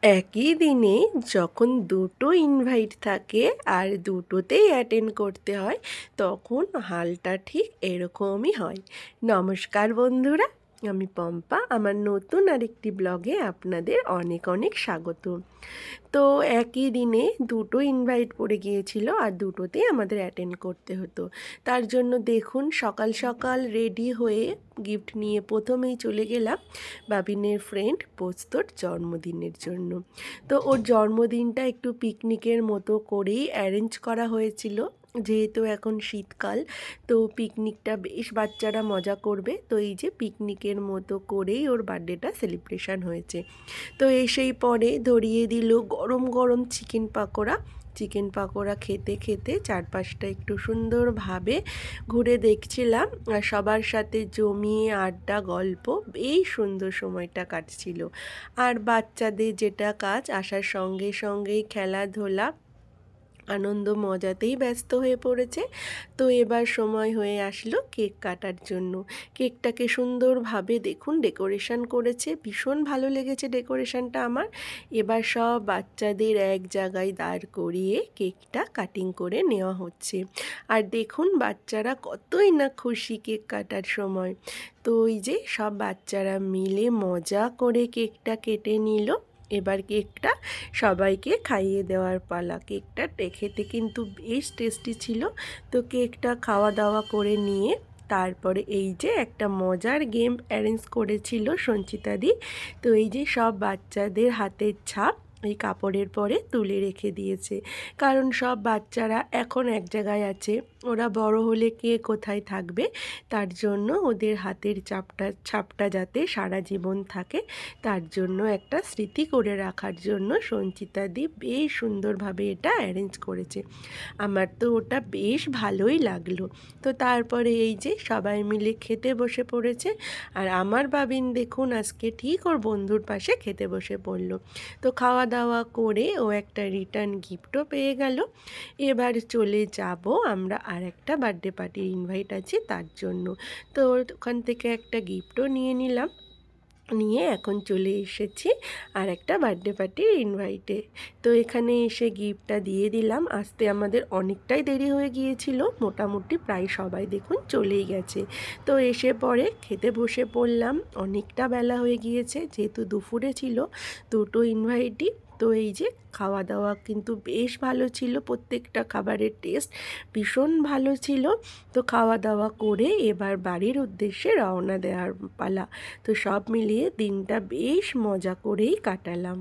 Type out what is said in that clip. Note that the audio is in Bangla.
একই দিনে যখন দুটো ইনভাইট থাকে আর দুটোতেই অ্যাটেন্ড করতে হয় তখন হালটা ঠিক এরকমই হয়। নমস্কার বন্ধুরা, আমি পম্পা। আমার নতুন আরেকটি ব্লগে আপনাদের অনেক অনেক স্বাগত। তো একই দিনে দুটো ইনভাইট পড়ে গিয়েছিল আর দুটোতেই আমাদের অ্যাটেন্ড করতে হতো। তার জন্য দেখুন সকাল সকাল রেডি হয়ে গিফট নিয়ে প্রথমেই চলে গেলাম বাবিনের ফ্রেন্ড পোস্তর জন্মদিনের জন্য। তো ওর জন্মদিনটা একটু পিকনিকের মতো করেই অ্যারেঞ্জ করা হয়েছিল, যেহেতু এখন শীতকাল। তো পিকনিকটা বেশ বাচ্চারা মজা করবে, তো এই যে পিকনিকের মতো করেই ওর বার্থডেটা সেলিব্রেশন হয়েছে। তো এসেই পরে ধরিয়ে দিল গরম গরম চিকেন পাকোড়া খেতে খেতে চারপাশটা একটু সুন্দরভাবে ঘুরে দেখছিলাম আর সবার সাথে জমিয়ে আড্ডা গল্প বেশ সুন্দর সময়টা কাটছিল। আর বাচ্চাদের যেটা কাজ, আসার সঙ্গে সঙ্গেই খেলাধুলা আনন্দ মজাতেই ব্যস্ত হয়ে পড়েছে। তো এবার সময় হয়ে আসলো কেক কাটার জন্য। কেকটাকে সুন্দরভাবে দেখুন ডেকোরেশন করেছে, ভীষণ ভালো লেগেছে ডেকোরেশনটা আমার। এবার সব বাচ্চাদের এক জায়গায় দাঁড় করিয়ে কেকটা কাটিং করে নেওয়া হচ্ছে। আর দেখুন বাচ্চারা কতই না খুশি কেক কাটার সময়। তো ওই যে সব বাচ্চারা মিলে মজা করে কেকটা কেটে নিল। এবার কেকটা সবাইকে খাইয়ে দেওয়ার পালা। কেকটা খেতে কিন্তু বেশ টেস্টি ছিল। তো কেকটা খাওয়া দাওয়া করে নিয়ে তারপরে এই যে একটা মজার গেম অ্যারেঞ্জ করেছিল সঞ্চিতাদি। তো এই যে সব বাচ্চাদের হাতের ছাপ এই কাপড়ের পরে তুলে রেখে দিয়েছে, কারণ সব বাচ্চারা এখন এক জায়গায় আছে, ওরা বড় হলে কে কোথায় থাকবে, তার জন্য ওদের হাতের ছাপটা যাতে সারা জীবন থাকে, তার জন্য একটা স্মৃতি করে রাখার জন্য সঞ্চিতাদি বেশ সুন্দরভাবে এটা অ্যারেঞ্জ করেছে। আমার তো ওটা বেশ ভালোই লাগলো। তো তারপরে এই যে সবাই মিলে খেতে বসে পড়েছে। আর আমার বাবিন দেখুন আজকে ঠিক ওর বন্ধুর পাশে খেতে বসে পড়লো। তো খাওয়া দাওয়া করে ও একটা রিটার্ন গিফটও পেয়ে গেল। এবার চলে যাব আমরা আর একটা বার্থডে পার্টির ইনভাইট আছে তার জন্য। তো ওখান থেকে একটা গিফটও নিয়ে নিলাম, নিয়ে এখন চলে এসেছি আর একটা বার্থডে পার্টির ইনভাইটে। তো এখানে এসে গিফটটা দিয়ে দিলাম। আসতে আমাদের অনেকটাই দেরি হয়ে গিয়েছিল, মোটামুটি প্রায় সবাই দেখুন চলেই গেছে। তো এসে পরে খেতে বসে পড়লাম, অনেকটা বেলা হয়ে গিয়েছে যেহেতু দুপুরে ছিল দুটো ইনভাইটই। তো এই যে খাওয়া দাওয়া কিন্তু বেশ ভালো ছিল, প্রত্যেকটা খাবারের টেস্ট ভীষণ ভালো ছিল। তো খাওয়া দাওয়া করে এবার বাড়ির উদ্দেশ্যে রওনা দেওয়ার পালা। তো সব মিলিয়ে দিনটা বেশ মজা করেই কাটালাম।